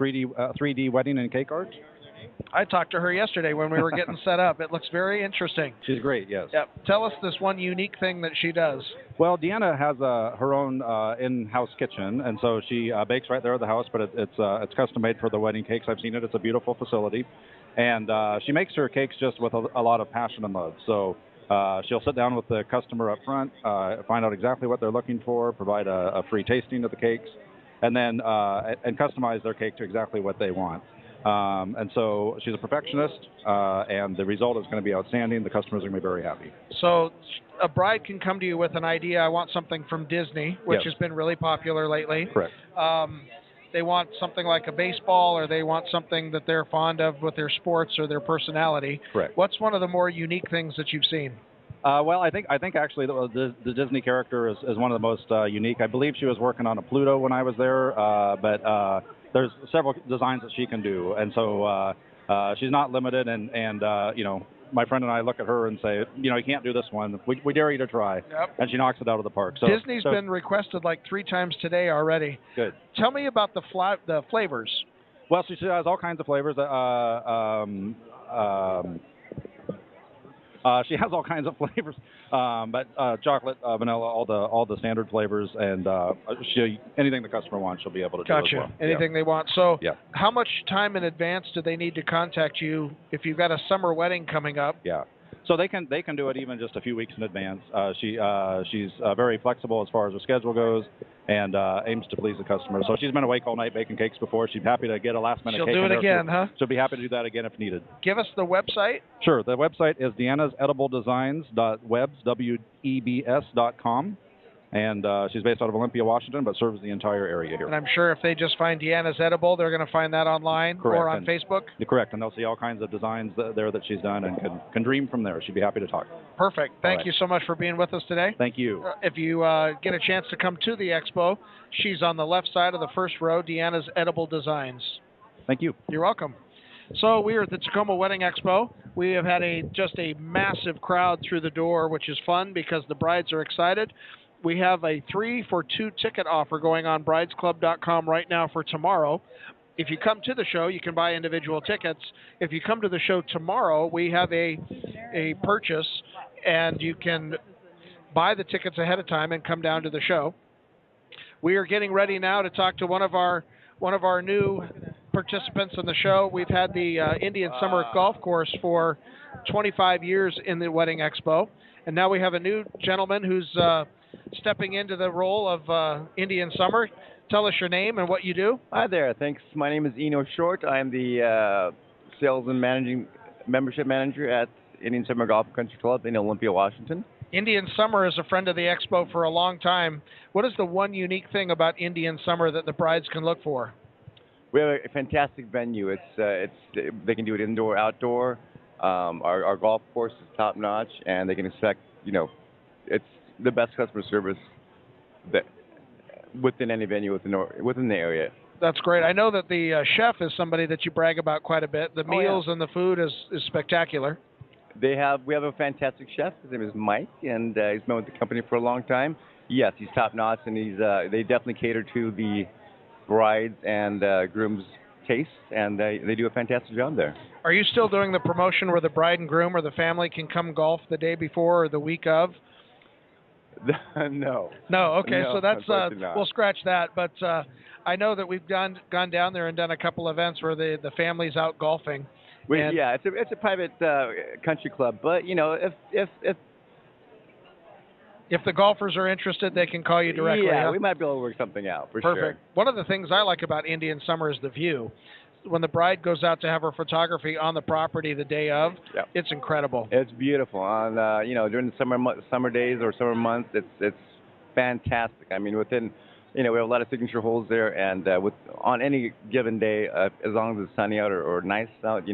3D wedding and cake art. I talked to her yesterday when we were getting set up. It looks very interesting. She's great, yes. Yep. Tell us this one unique thing that she does. Well, Deanna has her own in-house kitchen, and so she bakes right there at the house, but it's custom made for the wedding cakes. I've seen it. It's a beautiful facility. And she makes her cakes just with a lot of passion and love. So she'll sit down with the customer up front, find out exactly what they're looking for, provide a free tasting of the cakes, and then and customize their cake to exactly what they want. And so she's a perfectionist, and the result is going to be outstanding. The customers are going to be very happy. So a bride can come to you with an idea. I want something from Disney, which has been really popular lately. Correct. They want something like a baseball, or they want something that they're fond of with their sports or their personality. Correct. What's one of the more unique things that you've seen? Well, I think actually the Disney character is one of the most unique. I believe she was working on a Pluto when I was there, but there's several designs that she can do, and so she's not limited. And you know, my friend and I look at her and say, you know, you can't do this one. We dare you to try. Yep. And she knocks it out of the park. So Disney's been requested like 3 times today already. Good. Tell me about the flavors. Well, she has all kinds of flavors. She has all kinds of flavors, but chocolate, vanilla, all the standard flavors, and anything the customer wants, she'll be able to do as well. Anything they want. So, how much time in advance do they need to contact you if you've got a summer wedding coming up? Yeah. So they can do it even just a few weeks in advance. She's very flexible as far as her schedule goes, and aims to please the customer. So she's been awake all night baking cakes before. She's happy to get a last minute cake. She'll do it again, huh? She'll be happy to do that again if needed. Give us the website. Sure. The website is deannasedible.designs.webs.com. And she's based out of Olympia, Washington, but serves the entire area here. And I'm sure if they just find Deanna's Edible, they're going to find that online or on Facebook? Correct, and they'll see all kinds of designs there that she's done and can dream from there. She'd be happy to talk. Perfect. Thank you so much for being with us today. Thank you. If you get a chance to come to the expo, she's on the left side of the first row, Deanna's Edible Designs. Thank you. You're welcome. So we are at the Tacoma Wedding Expo. We have had just a massive crowd through the door, which is fun because the brides are excited. We have a 3-for-2 ticket offer going on bridesclub.com right now for tomorrow. If you come to the show, you can buy individual tickets. If you come to the show tomorrow, we have a purchase, and you can buy the tickets ahead of time and come down to the show. We are getting ready now to talk to one of our new participants in the show. We've had the Indian Summer Golf Course for 25 years in the Wedding Expo, and now we have a new gentleman who's stepping into the role of Indian Summer. Tell us your name and what you do. Hi there. Thanks. My name is Inho Short. I'm the sales and membership manager at Indian Summer Golf Country Club in Olympia, Washington. Indian Summer is a friend of the Expo for a long time. What is the one unique thing about Indian Summer that the brides can look for? We have a fantastic venue. They can do it indoor, outdoor. Our golf course is top notch, and they can expect, it's the best customer service within any venue within the area. That's great. I know that the chef is somebody that you brag about quite a bit. The meals and the food is spectacular. We have a fantastic chef. His name is Mike, and he's been with the company for a long time. Yes, he's top notch, and they definitely cater to the brides and groom's taste, and they do a fantastic job there. Are you still doing the promotion where the bride and groom or the family can come golf the day before or the week of? No. No. Okay. No, so that's not. we'll scratch that. But I know that we've gone down there and done a couple events where the family's out golfing. Yeah, it's a private country club, but if the golfers are interested, they can call you directly. Yeah, huh? we might be able to work something out for sure. Perfect. One of the things I like about Indian Summer is the view. When the bride goes out to have her photography on the property the day of, it's incredible. It's beautiful. On during the summer days or summer months, it's fantastic. I mean, we have a lot of signature holes there, and on any given day, as long as it's sunny out or nice out,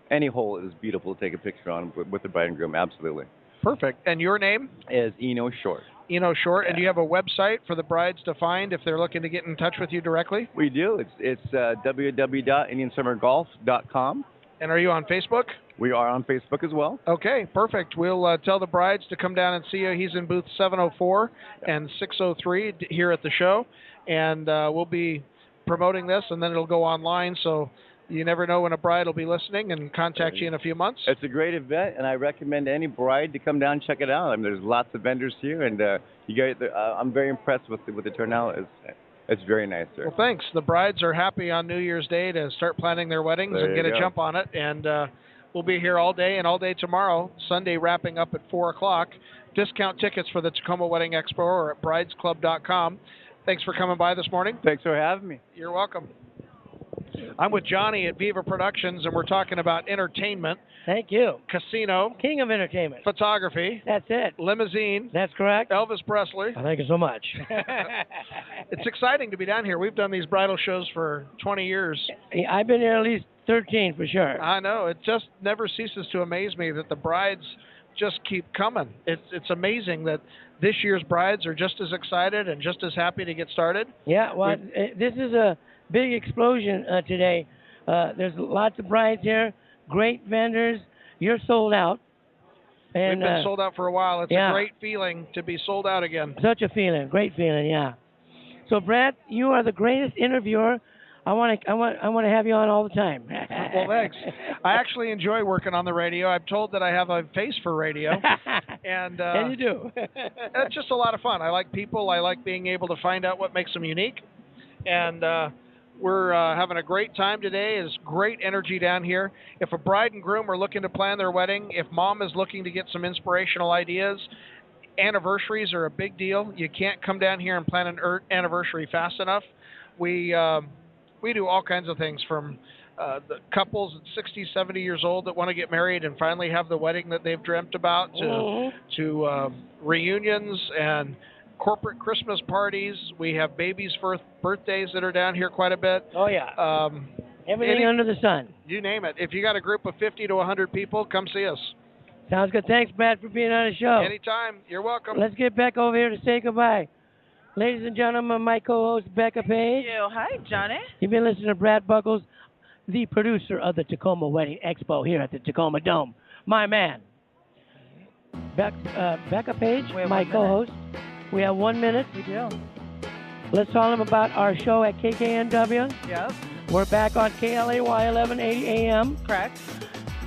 any hole is beautiful to take a picture on with the bride and groom. Absolutely. Perfect. And your name? Is Inho Short. Inho Short. Yeah. And do you have a website for the brides to find if they're looking to get in touch with you directly? We do. It's www.indiansumergolf.com. And are you on Facebook? We are on Facebook as well. Okay, perfect. We'll tell the brides to come down and see you. He's in booth 704 and 603 here at the show. And we'll be promoting this, and then it'll go online. So you never know when a bride will be listening and contact you in a few months. It's a great event, and I recommend any bride to come down and check it out. I mean, there's lots of vendors here, and I'm very impressed with the turnout. It's very nice, sir. Well, thanks. The brides are happy on New Year's Day to start planning their weddings and get a jump on it. And we'll be here all day and all day tomorrow, Sunday wrapping up at 4 o'clock. Discount tickets for the Tacoma Wedding Expo are at bridesclub.com. Thanks for coming by this morning. Thanks for having me. You're welcome. I'm with Johnny at Viva Productions, and we're talking about entertainment. Thank you. Casino. King of entertainment. Photography. That's it. Limousine. That's correct. Elvis Presley. Thank you so much. It's exciting to be down here. We've done these bridal shows for 20 years. I've been here at least 13 for sure. I know. It just never ceases to amaze me that the brides just keep coming. It's amazing that this year's brides are just as excited and just as happy to get started. Yeah, well, this is a big explosion today. There's lots of brides here, great vendors. You're sold out. And, we've been sold out for a while. It's a great feeling to be sold out again. Such a feeling, great feeling, yeah. So, Brad, you are the greatest interviewer. I want to have you on all the time. Well, thanks. I actually enjoy working on the radio. I'm told that I have a face for radio. And you do. It's just a lot of fun. I like people. I like being able to find out what makes them unique. And we're having a great time today. There's great energy down here. If a bride and groom are looking to plan their wedding, if mom is looking to get some inspirational ideas, anniversaries are a big deal. You can't come down here and plan an anniversary fast enough. We do all kinds of things, from the couples at 60, 70 years old that want to get married and finally have the wedding that they've dreamt about, to reunions and corporate Christmas parties. We have babies' birthdays that are down here quite a bit. Oh, yeah. Everything under the sun. You name it. If you got a group of 50 to 100 people, come see us. Sounds good. Thanks, Brad, for being on the show. Anytime. You're welcome. Let's get back over here to say goodbye. Ladies and gentlemen, my co-host, Becka Page. Hi, Johnny. You've been listening to Brad Buckles, the producer of the Tacoma Wedding Expo here at the Tacoma Dome. My man. Becka Page, my co-host. We have 1 minute. We do. Let's tell them about our show at KKNW. Yep. We're back on KLAY 1180 AM. Correct.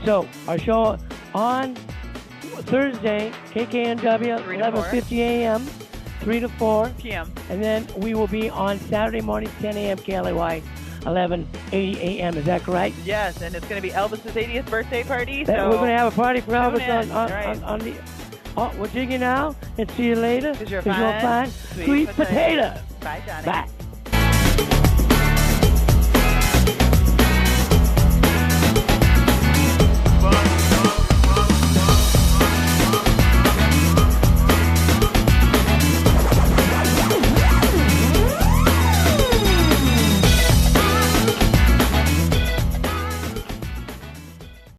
So, our show on Thursday, KKNW, 11:50 AM, 3 to 4 p.m. And then we will be on Saturday morning, 10 a.m., KLAY, 11:80 a.m. Is that correct? Yes, and it's going to be Elvis's 80th birthday party. We're going to have a party for Elvis right. on the... Oh, we're digging now, and see you later. Because you're fine. Sweet Potato. Bye, Johnny. Bye.